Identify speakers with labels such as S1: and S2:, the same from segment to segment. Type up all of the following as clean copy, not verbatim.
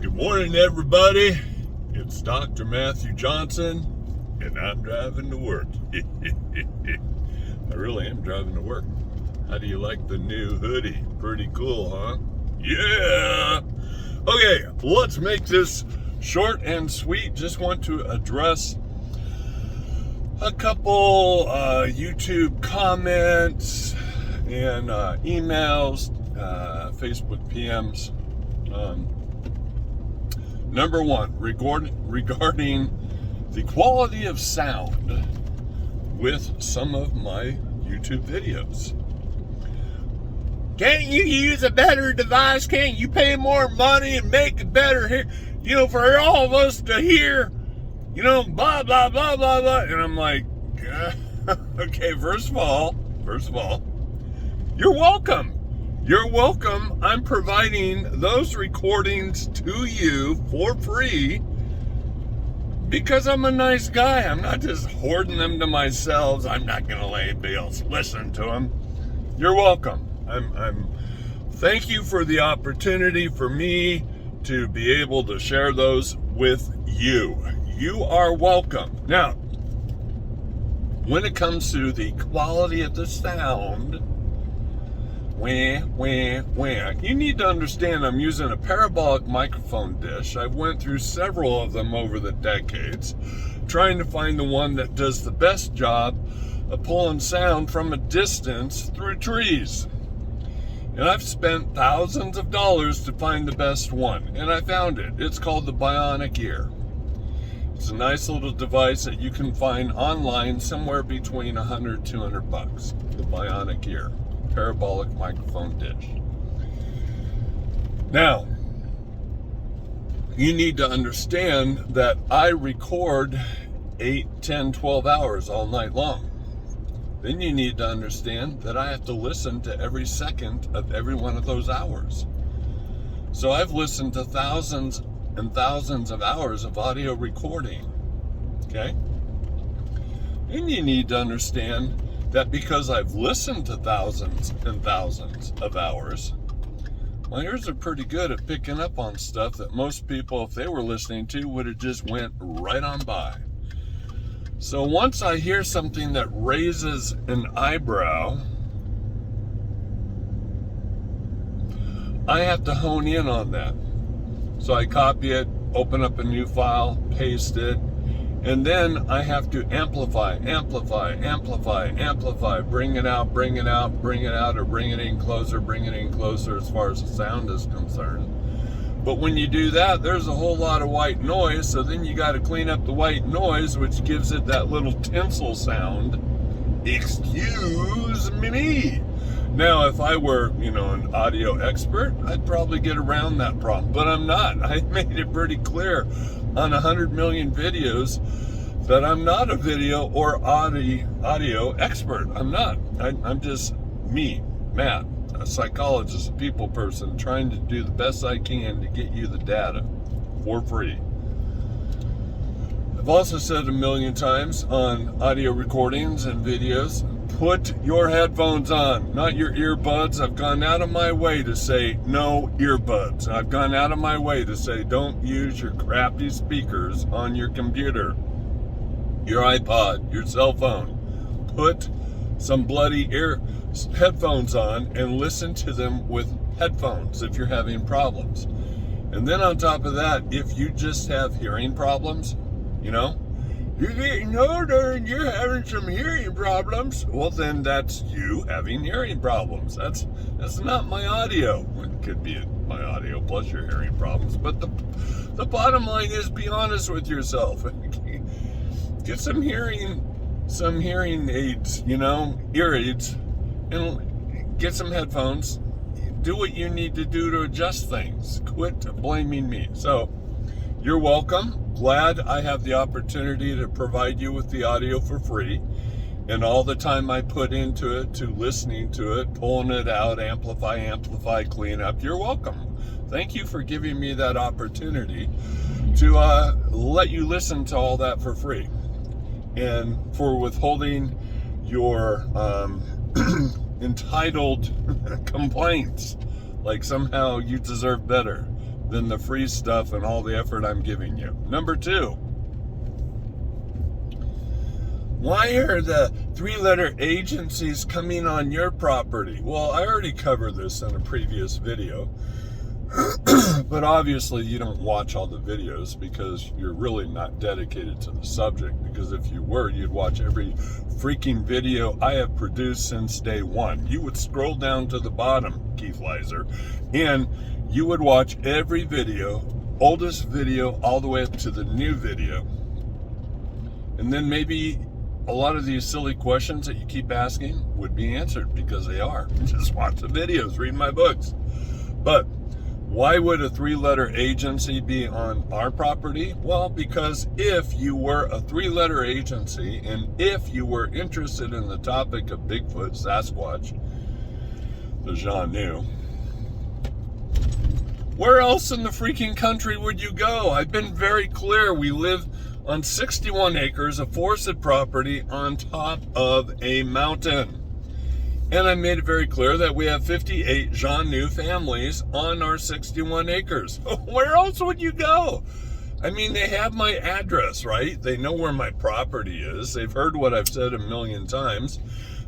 S1: Good morning, everybody. It's Dr. Matthew Johnson, and I'm driving to work. I really am driving to work. How do you like the new hoodie? Pretty cool, huh? Yeah! Okay, let's make this short and sweet. Just want to address a couple YouTube comments and emails, Facebook PMs. Number one, regarding the quality of sound with some of my YouTube videos. Can't you use a better device? Can't you pay more money and make it better here? You know, for all of us to hear, you know, blah, blah, blah, blah, blah. And I'm like, okay, first of all, you're welcome. You're welcome. I'm providing those recordings to you for free because I'm a nice guy. I'm not just hoarding them to myself. I'm not going to let anybody else listen to them. You're welcome. Thank you for the opportunity for me to be able to share those with you. You are welcome. Now, when it comes to the quality of the sound, you need to understand I'm using a parabolic microphone dish. I went through several of them over the decades, trying to find the one that does the best job of pulling sound from a distance through trees. And I've spent thousands of dollars to find the best one, and I found it. It's called the Bionic Ear. It's a nice little device that you can find online somewhere between $100 to $200. The Bionic Ear. Parabolic microphone dish. Now, you need to understand that I record 8, 10, 12 hours all night long. Then you need to understand that I have to listen to every second of every one of those hours. So I've listened to thousands and thousands of hours of audio recording. Okay? And you need to understand that because I've listened to thousands and thousands of hours, my ears are pretty good at picking up on stuff that most people, if they were listening to, would have just went right on by. So once I hear something that raises an eyebrow, I have to hone in on that. So I copy it, open up a new file, paste it, and then I have to amplify, bring it out, or bring it in closer as far as the sound is concerned. But when you do that, there's a whole lot of white noise, so then you got to clean up the white noise, which gives it that little tinsel sound. Excuse me. Now, if I were, an audio expert, I'd probably get around that problem, but I'm not. I made it pretty clear on 100 million videos that I'm not a video or audio expert. I'm not. I'm just me, Matt, a psychologist, a people person, trying to do the best I can to get you the data for free. I've also said a million times on audio recordings and videos, put your headphones on, not your earbuds. I've gone out of my way to say no earbuds. I've gone out of my way to say don't use your crappy speakers on your computer, your iPod, your cell phone. Put some bloody headphones on and listen to them with headphones if you're having problems. And then on top of that, if you just have hearing problems, you're getting older and you're having some hearing problems, well then that's you having hearing problems. That's not my audio. It could be my audio plus your hearing problems, but the bottom line is, be honest with yourself. Get some hearing aids, ear aids, and get some headphones. Do what you need to do to adjust things. Quit blaming me. So, you're welcome. Glad I have the opportunity to provide you with the audio for free, and all the time I put into it, to listening to it, pulling it out, amplify, clean up. You're welcome. Thank you for giving me that opportunity to let you listen to all that for free, and for withholding your entitled complaints like somehow you deserve better. than the free stuff and all the effort I'm giving you. Number 2, why are the 3-letter agencies coming on your property? Well, I already covered this in a previous video, but obviously you don't watch all the videos because you're really not dedicated to the subject, because if you were, you'd watch every freaking video I have produced since day one. You would scroll down to the bottom, Keith Leiser, and you would watch every video, oldest video all the way up to the new video. And then maybe a lot of these silly questions that you keep asking would be answered, because they are. Just watch the videos, read my books. But why would a 3-letter agency be on our property? Well, because if you were a 3-letter agency, and if you were interested in the topic of Bigfoot, Sasquatch, the Janu, where else in the freaking country would you go? I've been very clear. We live on 61 acres of forested property on top of a mountain. And I made it very clear that we have 58 Janu families on our 61 acres. Where else would you go? I mean, they have my address, right? They know where my property is. They've heard what I've said a million times.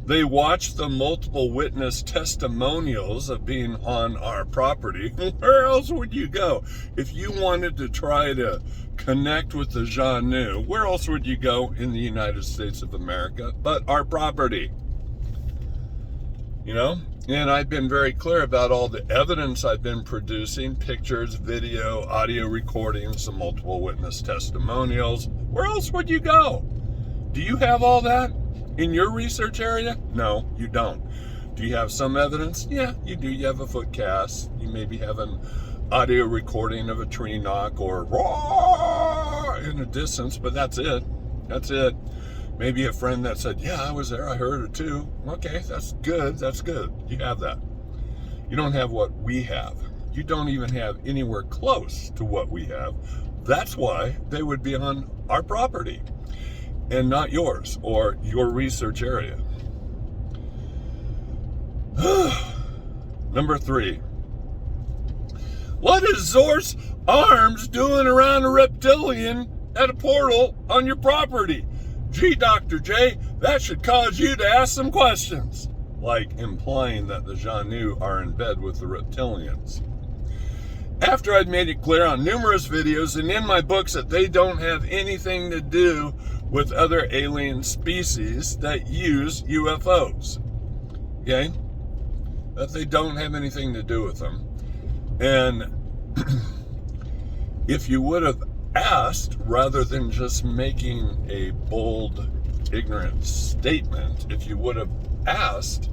S1: They watch the multiple witness testimonials of being on our property. Where else would you go? If you wanted to try to connect with the Janu, where else would you go in the United States of America but our property? You know, and I've been very clear about all the evidence I've been producing, pictures, video, audio recordings, some multiple witness testimonials. Where else would you go? Do you have all that in your research area? No, you don't. Do you have some evidence? Yeah, you do. You have a foot cast. You maybe have an audio recording of a tree knock or roar in the distance, but that's it. That's it. Maybe a friend that said, yeah, I was there, I heard it too. Okay, that's good, that's good. You have that. You don't have what we have. You don't even have anywhere close to what we have. That's why they would be on our property and not yours or your research area. Number 3. What is Zor's arms doing around a reptilian at a portal on your property? Gee, Dr. J, that should cause you to ask some questions. Like implying that the Janu are in bed with the reptilians. After I'd made it clear on numerous videos and in my books that they don't have anything to do with other alien species that use UFOs. Okay? That they don't have anything to do with them. And if you would have asked, rather than just making a bold, ignorant statement, if you would have asked,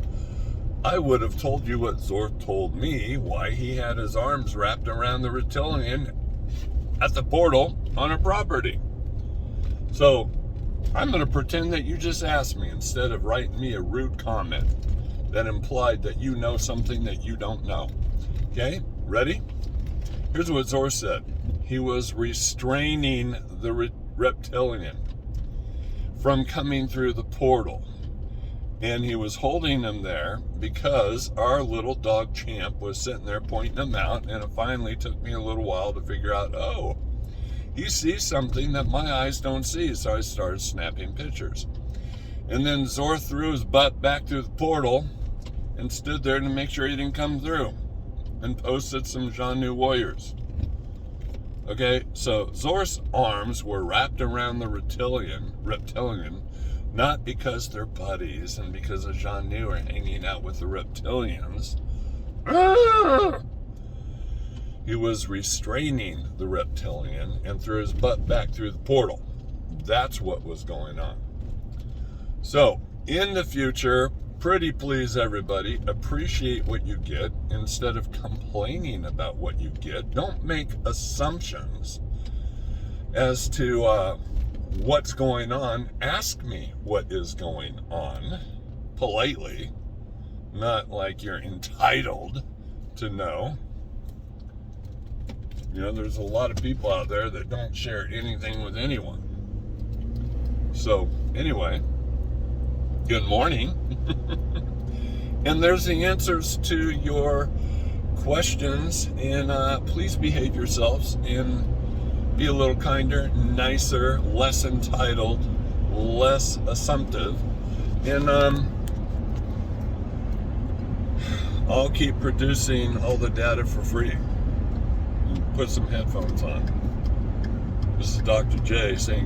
S1: I would have told you what Zor told me, why he had his arms wrapped around the reptilian at the portal on a property. So I'm going to pretend that you just asked me instead of writing me a rude comment that implied that you know something that you don't know. Okay, ready? Here's what Zor said. He was restraining the reptilian from coming through the portal. And he was holding him there because our little dog Champ was sitting there pointing him out. And it finally took me a little while to figure out, oh, he sees something that my eyes don't see. So I started snapping pictures. And then Zor threw his butt back through the portal and stood there to make sure he didn't come through. And posted some Janu warriors. Okay, so Zor's arms were wrapped around the reptilian, not because they're buddies and because the Janu are hanging out with the reptilians. He was restraining the reptilian and threw his butt back through the portal. That's what was going on. So, in the future, pretty please everybody, appreciate what you get instead of complaining about what you get. Don't make assumptions as to what's going on. Ask me what is going on politely, not like you're entitled to know. You know, there's a lot of people out there that don't share anything with anyone. So anyway, good morning. And there's the answers to your questions, and please behave yourselves and be a little kinder, nicer, less entitled, less assumptive. And I'll keep producing all the data for free. Put some headphones on. This is Dr. J saying